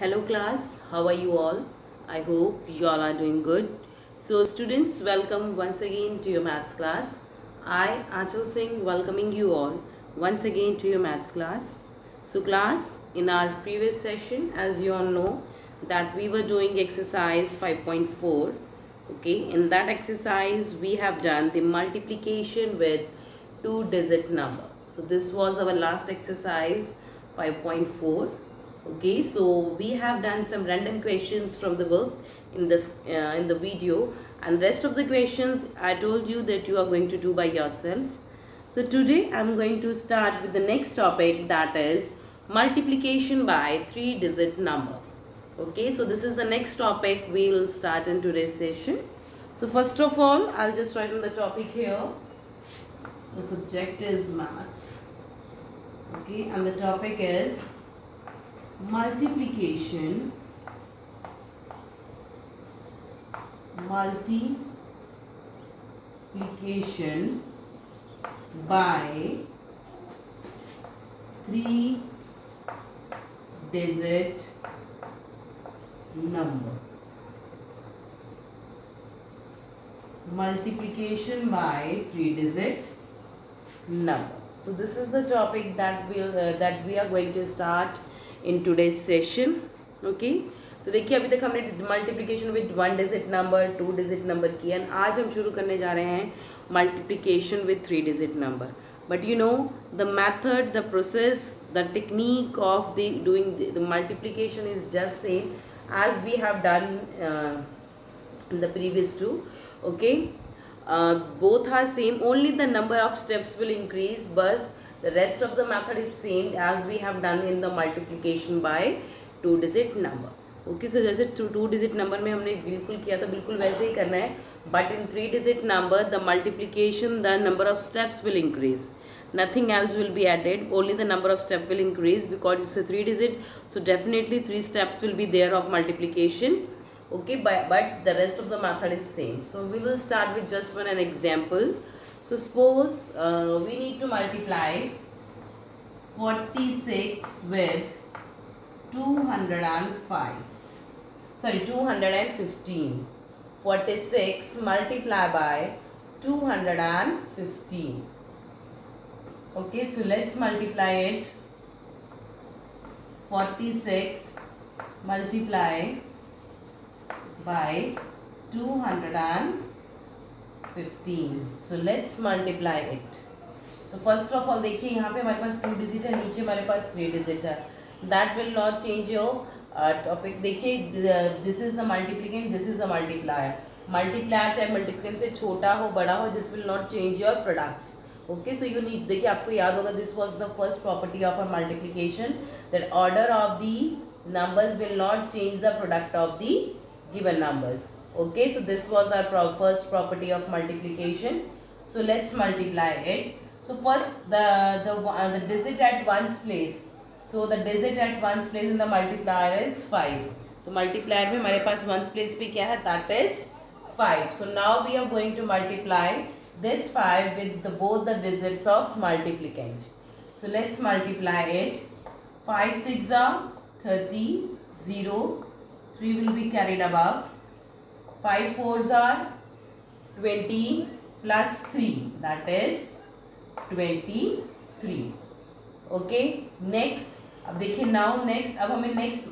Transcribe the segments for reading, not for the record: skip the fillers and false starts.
Hello class, how are you all? I hope you all are doing good. So students, welcome once again to your maths class. I, Achal Singh, welcoming you all once again to your maths class. So class, in our previous session, as you all know, that we were doing exercise 5.4. Okay, in that exercise, we have done the multiplication with two-digit number. So this was our last exercise 5.4. Okay, so we have done some random questions from the book in the video, and rest of the questions I told you that you are going to do by yourself. So today I am going to start with the next topic, that is multiplication by three-digit number. Okay, so this is the next topic we will start in today's session. So first of all, I'll just write on the topic here. The subject is maths. Okay, and the topic is multiplication by three-digit number. Multiplication by three-digit number. So this is the topic that we are going to start in today's session. Okay, तो देखिए अभी तक हमने multiplication with one digit number, two digit number किया, and आज हम शुरू करने जा रहे हैं multiplication with three digit number. But you know the method, the process, the technique of the doing the multiplication is just same as we have done in the previous two. Okay, both are same, only the number of steps will increase, but the rest of the method is same as we have done in the multiplication by two digit number. Okay, so जैसे two digit number में हमने बिल्कुल किया था, बिल्कुल वैसे ही करना है, but in three digit number the multiplication, the number of steps will increase. Nothing else will be added, only the number of steps will increase because it's a three digit, so definitely three steps will be there of multiplication. Okay, but the rest of the method is same. So we will start with just an example. So suppose we need to multiply 46 with 205. Sorry, 215. 46 multiply by 215. Okay, so let's multiply it. 46 multiply by 215. So let's multiply it. So first of all देखिए यहाँ पे हमारे पास two digit है, नीचे हमारे पास three digit है. That will not change your topic. देखिए this is the multiplicand, this is the multiplier. Multiplier चाहे multiplicand से छोटा हो बड़ा हो, this will not change your product. Okay, so you need, देखिए आपको याद होगा, this was the first property of a multiplication, that order of the numbers will not change the product of the given numbers. Okay, so this was our first property of multiplication. So let's multiply it. So first the digit at ones place. So the digit at ones place in the multiplier is 5. तो multiplier में हमारे पास ones place पे क्या है, that is 5. So now we are going to multiply this 5 with both the digits of multiplicand. So let's multiply it. 5 6 are 30, 0, 3 will be carried above. 5 4s are 20 plus 3, that is 23. Okay, next अब देखिए now next, अब हमें next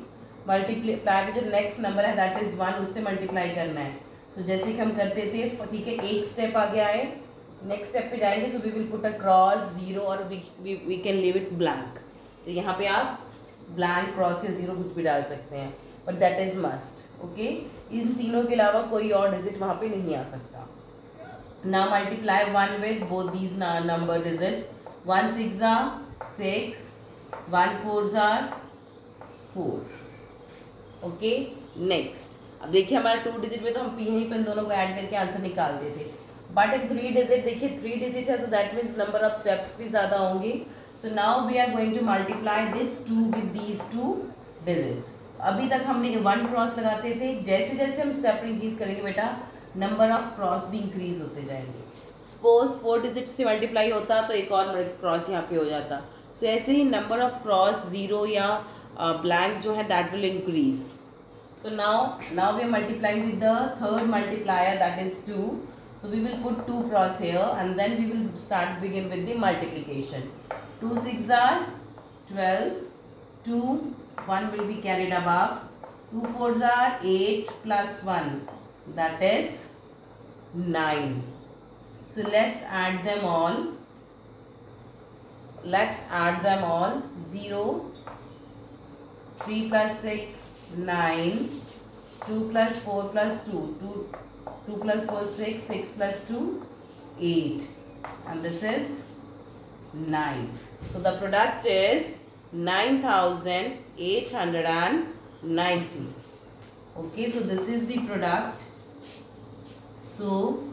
multiply में जो next number है that is 1, उससे multiply करना है. सो जैसे कि हम करते थे, ठीक है, एक स्टेप आ गया है, नेक्स्ट स्टेप पे जाएंगे. So we will put a cross, zero, और we can leave it blank. तो यहाँ पे आप ब्लैंक, क्रॉस या जीरो कुछ भी डाल सकते हैं, but that is must. Okay, इन तीनों के अलावा कोई और डिजिट वहाँ पे नहीं आ सकता. Now multiply 1 with both these number digits. 1 6 are 6, 1 4s are 4. Okay, next अब देखिए हमारा टू डिजिट में तो हम यहीं पर इन दोनों को ऐड करके आंसर निकाल देते, बट इन थ्री डिजिट, देखिए थ्री डिजिट है तो that means number of steps भी ज़्यादा होंगे. So now we are going to multiply this two with these two digits. अभी तक हमने 1 क्रॉस लगाते थे, जैसे जैसे हम स्टेप इंक्रीज करेंगे बेटा, नंबर ऑफ क्रॉस भी इंक्रीज होते जाएंगे. सपोज 4 डिजिट से मल्टीप्लाई होता तो एक और क्रॉस यहाँ पे हो जाता. सो ऐसे ही नंबर ऑफ क्रॉस 0 या blank जो है that will increase. So now we are multiplying with the third multiplier, that is 2. So we will put 2 cross here and then we will begin with the multiplication. 2 6 are 12, 2 1 will be carried above, 2 4s are 8 plus 1, that is 9. So let's add them all. 0, 3 plus 6, 9, 2 plus 4 plus 2, 2 plus 4 6, 6 plus 2 8, and this is 9. So the product is 9,890. Okay, so this is the product. So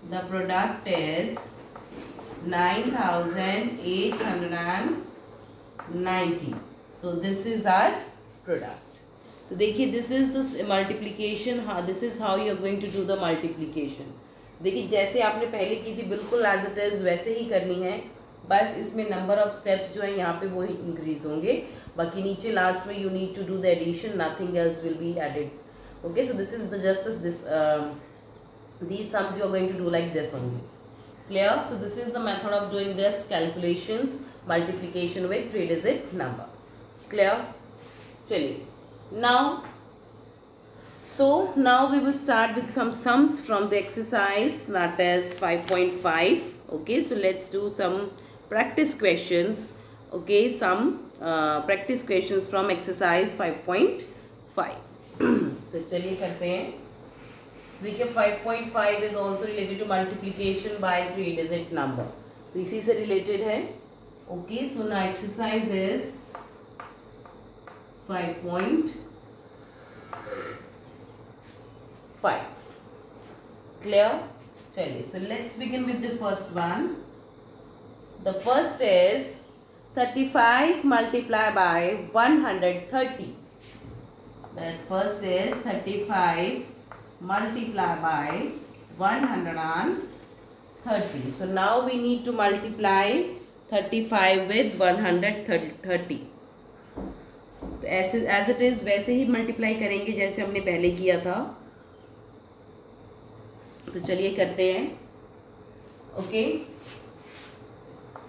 the product is 9,890. So this is our product. तो देखिए, this is the multiplication. This is how you are going to do the multiplication. देखिए, जैसे आपने पहले की थी बिल्कुल as it is वैसे ही करनी है, बस इसमें नंबर ऑफ स्टेप्स जो है यहाँ पे वो इंक्रीज होंगे, बाकी नीचे लास्ट में you need to do the addition, nothing else will be added. Okay, so this is the just this these sums you are going to do like this only. Clear? So this is the method of doing this calculations, multiplication with 3-digit number. Clear? चलिए, now we will start with some sums from the exercise, that is 5.5. okay, so let's do some practice questions. Okay, some practice questions from exercise 5.5. तो चलिए करते हैं. देखिए 5.5 is also related to multiplication by 3-digit number, तो इसी से related है. Okay, so now exercise is 5.5. Clear? चलिए, so let's begin with the first one. The first is 35 multiplied by 130. That first is 35 multiplied by 130. So now we need to multiply 35 with 130. तो ऐसे as it is वैसे ही multiply करेंगे जैसे हमने पहले किया था. तो चलिए करते हैं. Okay,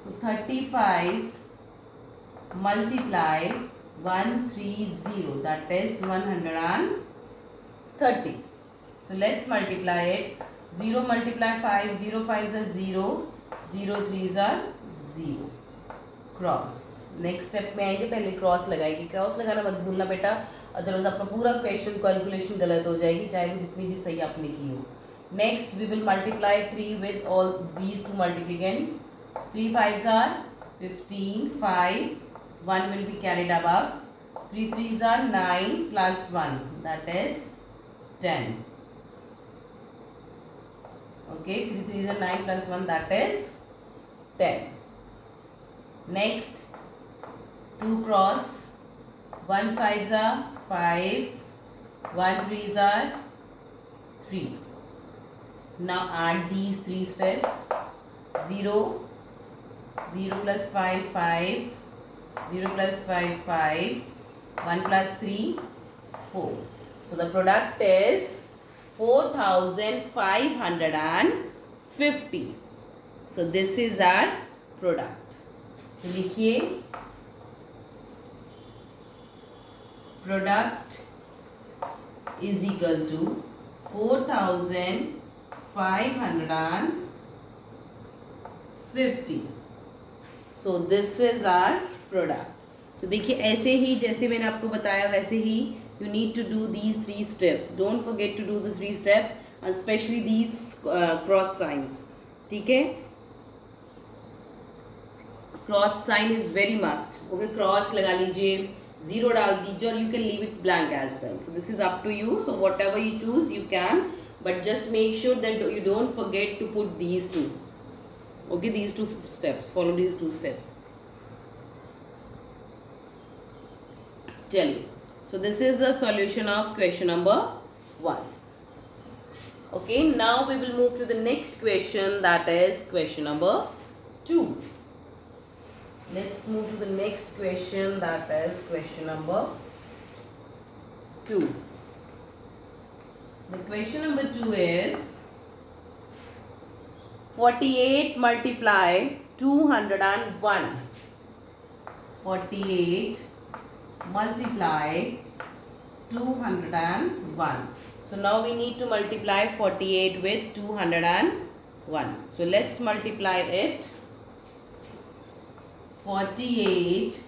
so 35 multiply 130, that is 130. So let's multiply it. 0 multiply 5, 0 5s are 0, 0 3s are 0. Cross. Next step में आएंगे, पहले क्रॉस लगाएगी. क्रॉस लगाना मत भूलना बेटा, अदरवाइज आपका पूरा क्वेश्चन कैलकुलेशन गलत हो जाएगी, चाहे वो जितनी भी सही आपने की हो. Next we will multiply 3 with all these two multiplicand. 3 5s are 15, 5, 1 will be carried above. 3 3s are 9 plus 1, that is 10. Okay, 3 3s are 9 plus 1, that is 10. Next, 2 cross. 1 5s are 5, 1 3s are 3. Now add these 3 steps. 0, 0 plus 5, 5, 0 plus 5, 5, 1 plus 3, 4. So the product is 4,550. So this is our product. तो लिखिए, product is equal to 4,550. So this is our product. तो देखिए ऐसे ही जैसे मैंने आपको बताया वैसे ही you need to do these 3 steps. Don't forget to do the 3 steps, especially these cross signs. ठीक है, cross sign is very must. Okay, cross लगा लीजिए, 0 डाल दीजिए, और you can leave it blank as well. So this is up to you. So whatever you choose you can, but just make sure that you don't forget to put these 2. Okay, these 2 steps, follow these 2 steps. चलिए, so this is the solution of question number 1. Okay, now we will move to the next question, that is question number 2. Let's move to the next question, that is question number 2. The question number 2 is 48 multiply 201. 48 multiply 201. So now we need to multiply 48 with 201. So let's multiply it. 48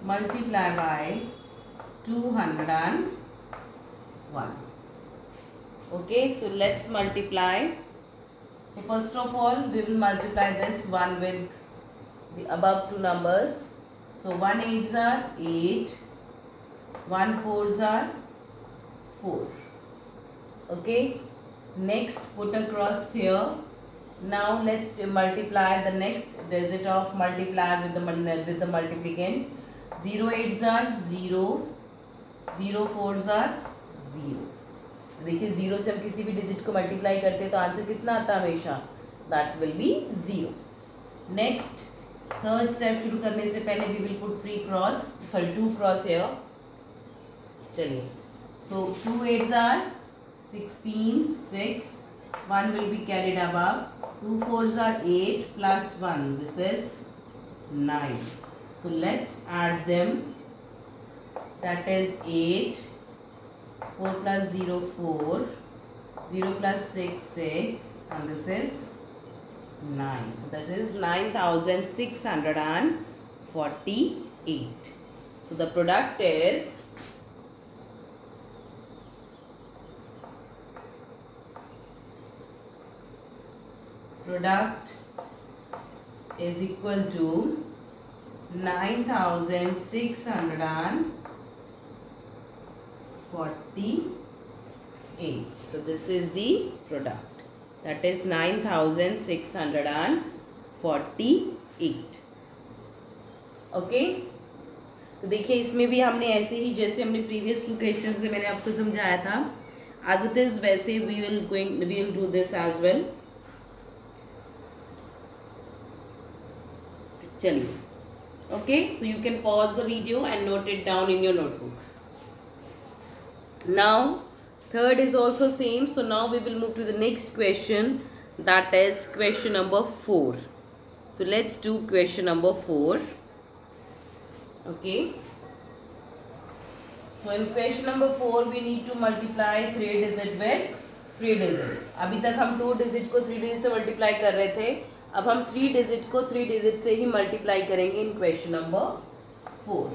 multiply by 201. Okay, so let's multiply. So first of all, we will multiply this one with the above two numbers. So 1 8s are 8, 1 4s are 4. Okay, next put a cross here. Now let's multiply the next digit of multiplier with the multiplicand. 0 8s are 0, 0 4s are 0. देखिए 0 से हम किसी भी digit को multiply करते हैं तो answer कितना आता है हमेशा, that will be 0. Next third step शुरू करने से पहले we will put 2 cross here. चलिए, so 2 8s are 16, 6, 1 will be carried above, 2 4s are 8 plus 1, this is 9. So let's add them, that is 8, 4 plus 0 4, 0 plus 6 6, and this is 9. So this is 9648. So the product is equal to 9648. So this is the product, that is 9648. Okay, तो देखिए इसमें भी हमने ऐसे ही जैसे हमने previous 2 questions में मैंने आपको समझाया था, as it is वैसे we will do this as well. चलिए, okay, so you can pause the video and note it down in your notebooks. Now third is also same, so now we will move to the next question, that is question number 4. So let's do question number 4. Okay, so in question number 4 we need to multiply 3 digit with 3 digit. अभी तक हम 2 digit को 3 digit से multiply कर रहे थे, अब हम 3 digit को 3 digit से ही multiply करेंगे in question number 4.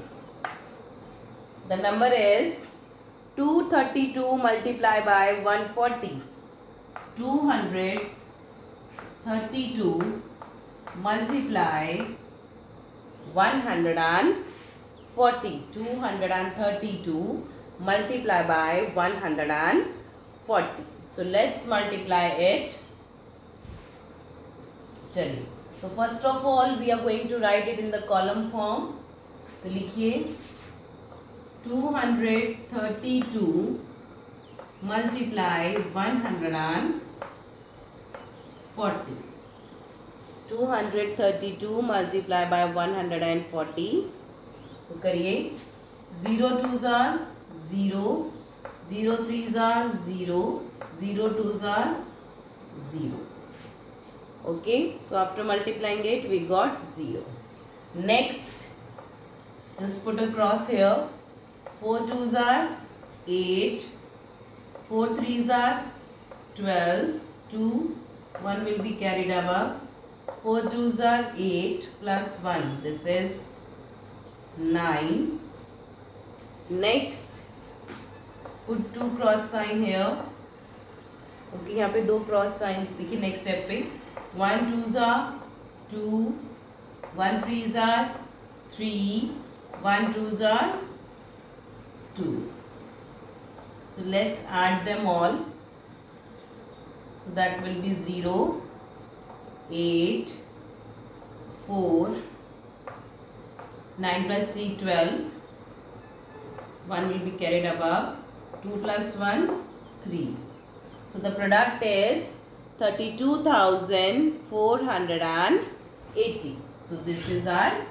The number is 232 multiply by 140. 232 multiply 140. 232 multiply by 140. So let's multiply it. चलिए, so first of all we are going to write it in the column form. तो लिखिए 232 multiply 140. 232 multiply by 140. तो करिए, 0 2s are 0, 0 3s are 0, 0 2s are 0. Okay, so after multiplying it we got 0. Next, just put a cross here. 4 2s are 8, 4 3s are 12, 2, 1 will be carried above, 4 2s are 8 plus 1, this is 9. Next, put 2 cross sign here. Okay, यहाँ पे 2 cross sign देखिए next step पे. 1 2s are 2, 1 3s are 3, 1 2s are 2. So let's add them all. So that will be 0, 8, 4, 9 plus 3 12, 1 will be carried above, 2 plus 1 3. So the product is 32,480. So this is our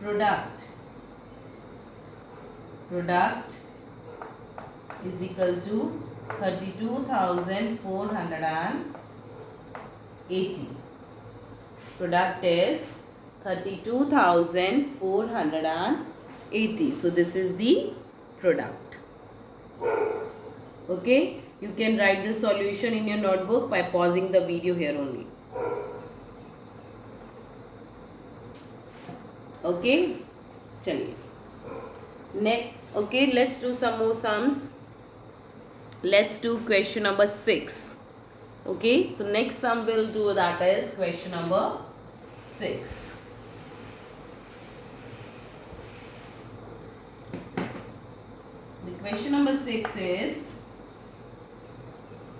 product is equal to 32,480. Product is 32,480. So this is the product. Okay, you can write the solution in your notebook by pausing the video here only. Okay, chaliye. Next, okay, let's do some more sums. Let's do question number 6. Okay, so next sum we'll do, that is question number 6. The question number 6 is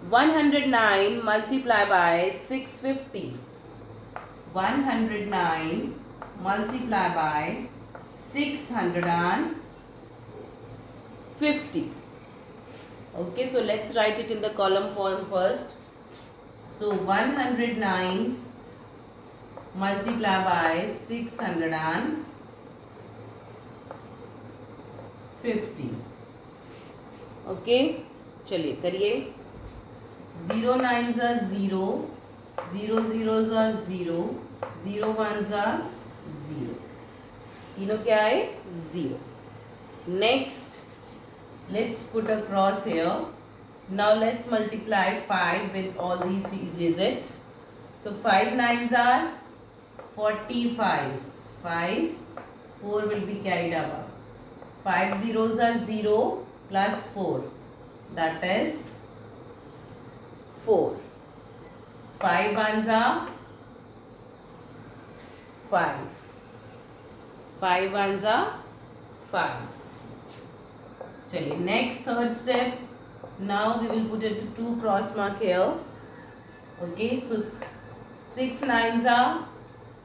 109 multiplied by 650. 109 multiplied by 650. Okay, so let's write it in the column form first. So 109 multiplied by 650. Okay, चलिए करिए. 0 9s are 0, 0 zeros are 0, 0 1s are 0. तीनों क्या है? 0. Next, let's put a cross here. Now let's multiply 5 with all these 3 digits. So 5 9s are 45. 5, 4 will be carried above. 5 zeros are 0 plus 4. That is 4. 5 ones are 5. 5 ones are 5. Chaliye, next third step. Now we will put it 2 cross mark here. Okay, so 6 9s are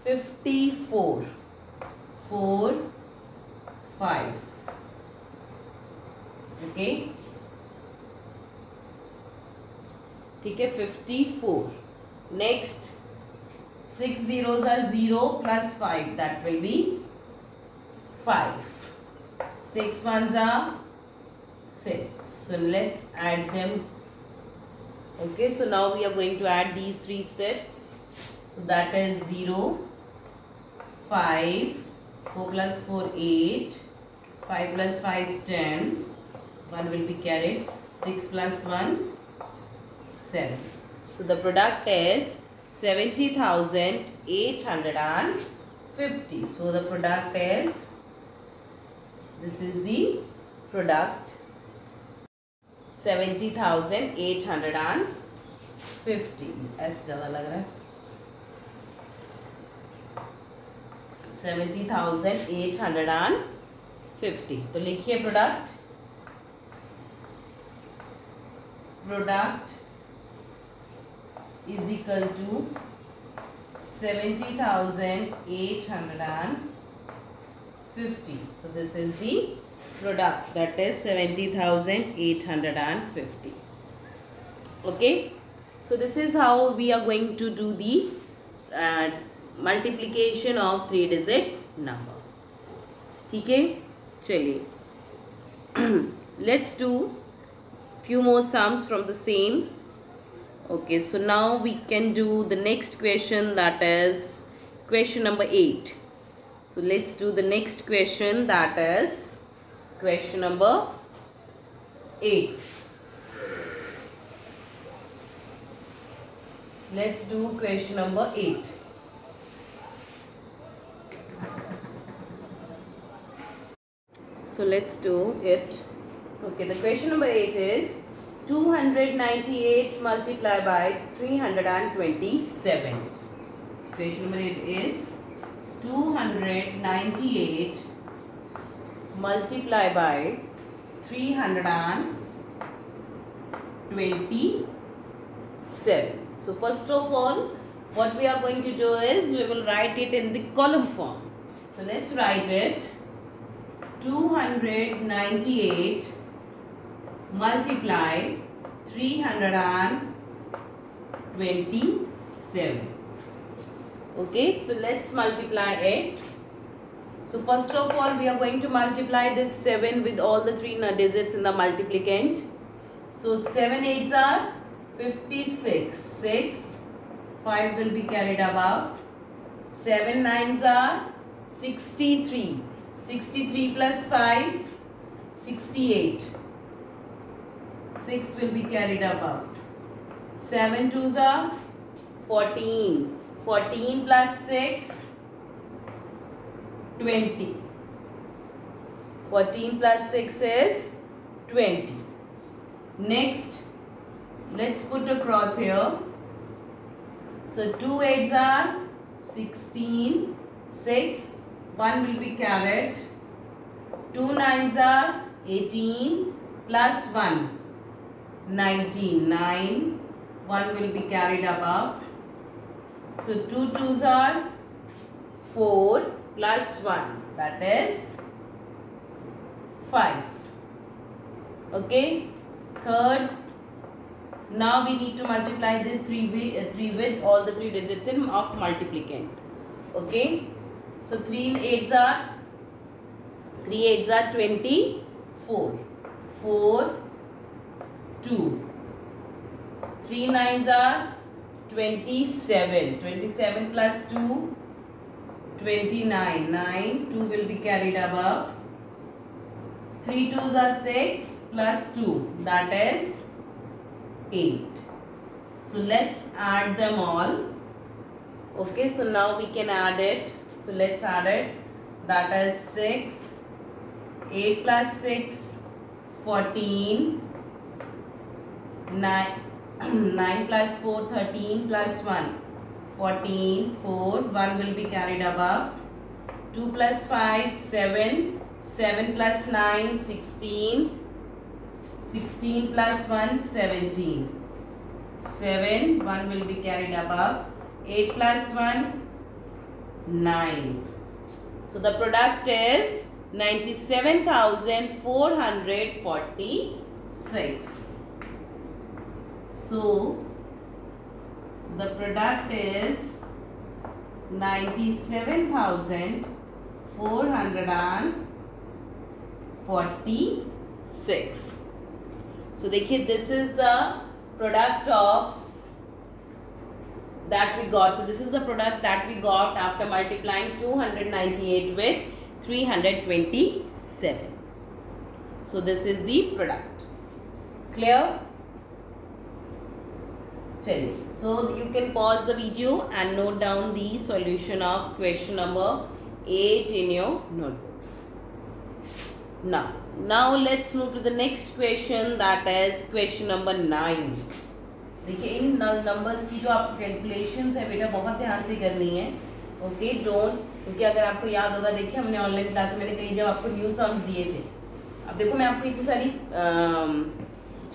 54. 4 5. Okay, ठीक है, 54. Next, 6 zeros are 0 plus 5. That will be 5. 6 ones are 6. So let's add them. Okay, so now we are going to add these 3 steps. So that is 0, 5, 4 plus 4 8, 5 plus 5 10, 1 will be carried, 6 plus 1 7. So the product is 70,850. So the product is, this is the product, 70,850. ऐसे ज़्यादा लग रहा है. 70,850. तो लिखिए product is equal to 70,850. So this is the product, that is 70,850. Okay, so this is how we are going to do the multiplication of 3-digit number. ठीक है, चलिए. Let's do few more sums from the same. Okay, so now we can do the next question, that is question number 8. So let's do the next question, that is question number 8. Let's do question number 8. So let's do it. Okay, the question number 8 is 298 multiplied by 327. Question number 8 is 298 multiplied by 327. So first of all, what we are going to do is we will write it in the column form. So let's write it. 298 multiply 327. Okay, so let's multiply it. So first of all, we are going to multiply this 7 with all the 3 digits in the multiplicand. So 7 8s are 56. 6. 5 will be carried above. 7 9s are 63. 63 plus 5, 68. 6 will be carried above. 7 2s are 14. 14 plus 6, 20. 14 plus 6 is 20. Next, let's put a cross here. So 2 8s are 16. 6. 1 will be carried. 2 9s are 18 plus 1. 19. 9. 1 will be carried above. So 2 2s are 4 plus 1. That is 5. Okay. Third. Now we need to multiply this 3 with all the 3 digits of multiplicand. Okay. So 3 8s are 24. 4 2. 3 9s are 27. 27 plus 2, 29. 9. 2 will be carried above. 3 2s are 6 plus 2. That is 8. So let's add them all. Okay, so now we can add it. So let's add it. That is 6. 8 plus 6, 14. 9 plus 4, 13 plus 1, 14. 4. 1 will be carried above. 2 plus 5, 7. 7 plus 9, 16. 16 plus 1, 17. 7. 1 will be carried above. 8 plus 1, 9. So the product is 97,446. So the product is 97,446. So देखिए, this is the product of that we got. So this is the product that we got after multiplying 298 with 327. So this is the product. Clear? Chaliye. So you can pause the video and note down the solution of question number 8 in your notebooks. Now let's move to the next question, that is question number 9. देखिए, इन numbers की जो आपको calculations है बेटा बहुत ध्यान से करनी है. ओके, डोंट, क्योंकि अगर आपको याद होगा, देखिए हमने ऑनलाइन क्लास में मैंने कहीं जब आपको न्यू सम्स दिए थे. अब देखो मैं आपको इतनी सारी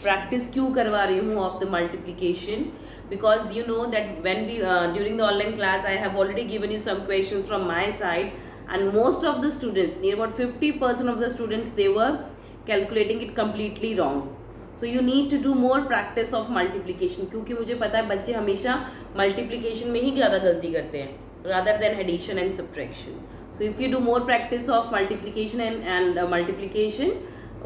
प्रैक्टिस क्यों करवा रही हूँ of the multiplication, because you know that when we during the online class I have already given you some questions from my side, and most of the students, near about 50% of the students, they were calculating it completely wrong. So you need to do more practice of multiplication, क्योंकि मुझे पता है बच्चे हमेशा multiplication में ही ज़्यादा गलती करते हैं rather than addition and subtraction. So if you do more practice of multiplication and multiplication,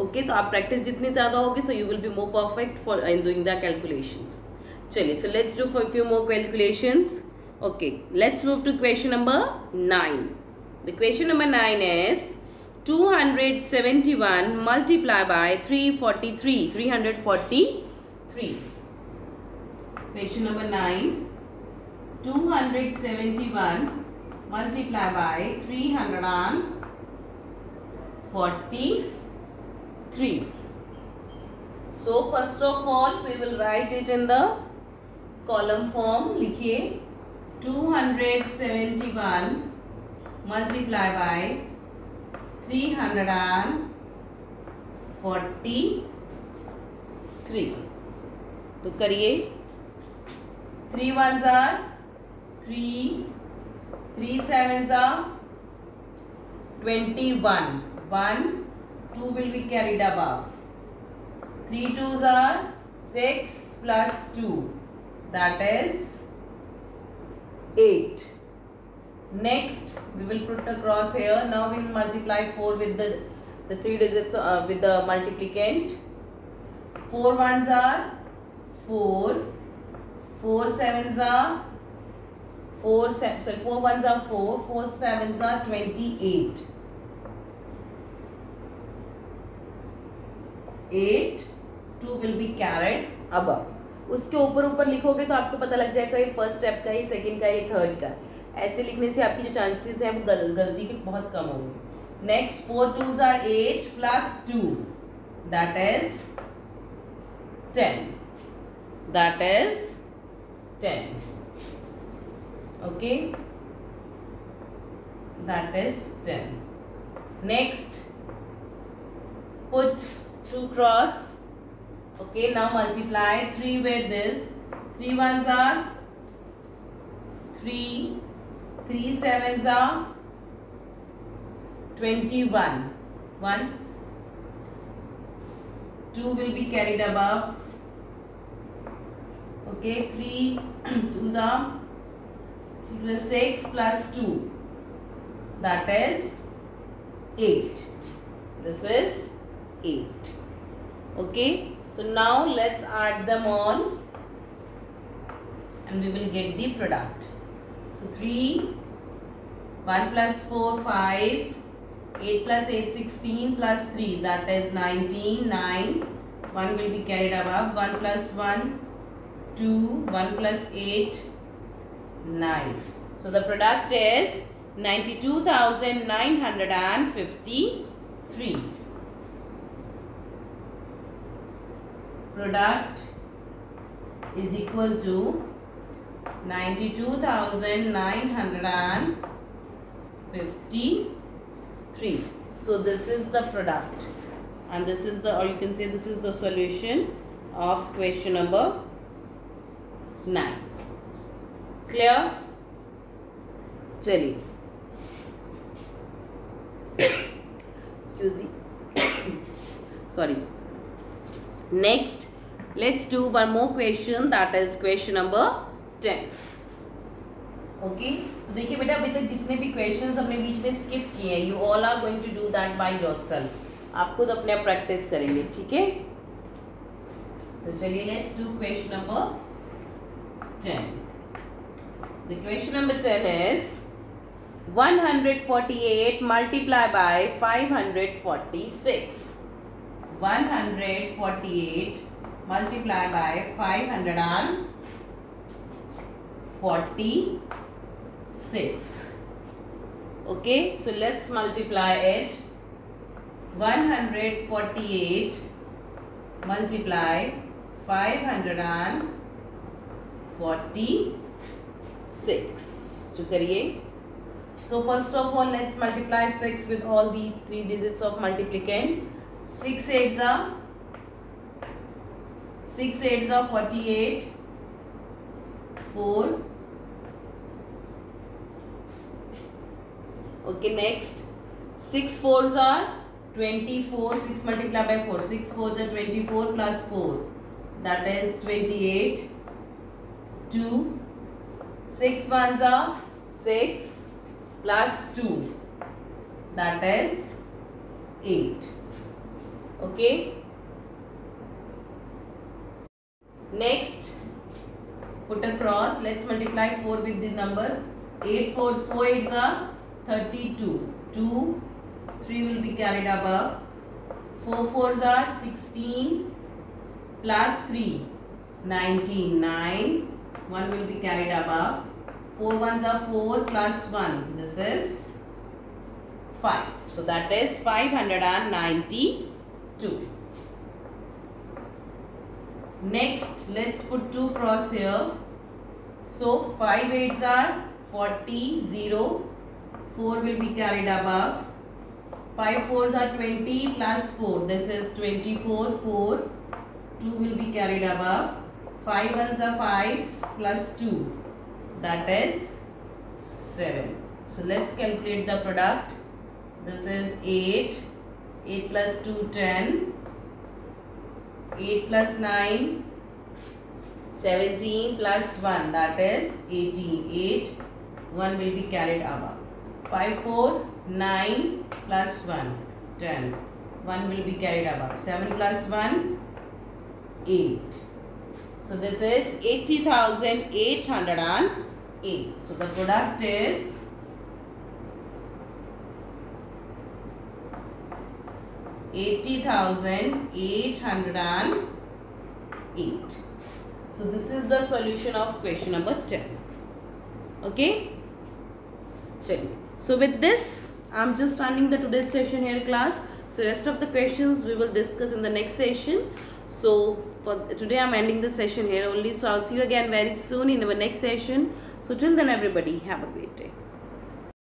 okay, तो आप practice जितनी ज़्यादा होगी, so you will be more perfect for in doing the calculations. चलिए, so let's do for a few more calculations. Okay, let's move to question number 9. The question number 9 is 271 multiplied by 343. 343. Question number 9. 271 multiplied by 343. So first of all we will write it in the column form. लिखिए 271 multiply by 343. तो करिए. 3 1s are 3, 3 7s are 21. 1, 2 will be carried above. 3 2s are 6 plus 2, that is 8. Next, we will put a cross here. Now we will multiply 4 with the 3 digits with the multiplicand. 4 ones are 4, 4 sevens are 4 ones are 4, 4 sevens are 28. 8, 2 will be carried above. उसके ऊपर ऊपर लिखोगे तो आपको पता लग जाएगा ये फर्स्ट स्टेप का, ये सेकंड का, ये थर्ड का. ऐसे लिखने से आपकी जो चांसेस हैं वो गलती के बहुत कम होंगे. Next 4 2s are 8 plus 2, that is 10. That is 10. Okay, that is 10. Next, put 2 cross. Okay, now multiply 3 with this. 3 ones are 3, 3 sevens are 21. 1, 2 will be carried above. Okay, 3 2s are 3 plus 6 plus 2, that is 8. This is 8. Okay, so now let's add them all and we will get the product. So 3, 1 plus 4 5, 8 plus 8 16 plus 3, that is 19. 9, 1 will be carried above. 1 plus 1 2, 1 plus 8 9. So the product is 92,953. Product is equal to 92,953. So this is the product and this is the, or you can say this is the solution of question number 9. Clear? चलिए, excuse me, sorry. Next, let's do one more question, that is question number 10. Okay, तो देखिए बेटा, अभी तक जितने भी questions हमने बीच में skip किए हैं, you all are going to do that by yourself. आप खुद अपने आप practice करेंगे, ठीक है? तो चलिए, let's do question number 10. The question number 10 is 148 multiplied by 546. 148 multiplied by 546. Okay, so let's multiply it. 148 multiply 546. So करिए. So first of all, let's multiply 6 with all the 3 digits of multiplicand. 6 8s are 48. 4. Okay, next 6 4s are 24. 6 multiplied by 4. 6 4s are 24 plus 4. That is 28. 2. 6 1s are 6 plus 2. That is 8. Okay. Next, put a cross. Let's multiply 4 with the number 8. 4 8s are 32. 2, 3 will be carried above. 4 4s are 16 plus 3, 19. 9, 1 will be carried above. 4 ones are 4 plus 1. This is 5. So that is 592. Next, let's put 2 cross here. So 5 8s are 40. 0. 4 will be carried above. 5 4s are 20 plus 4. This is 24. 4. 2 will be carried above. 5 ones are 5 plus 2. That is 7. So let's calculate the product. This is 8. 8 plus 2 10. 8 plus 9 17 plus 1, that is 18. 8 1 will be carried above. 5 4 9 plus 1 10. 1 will be carried above. 7 plus 1 8. So this is 80,808. So the product is 80,808. So this is the solution of question number 10. Okay. So with this, I'm just ending the today's session here class. So rest of the questions we will discuss in the next session. So for today I'm ending the session here only. So I'll see you again very soon in our next session. So till then everybody have a great day.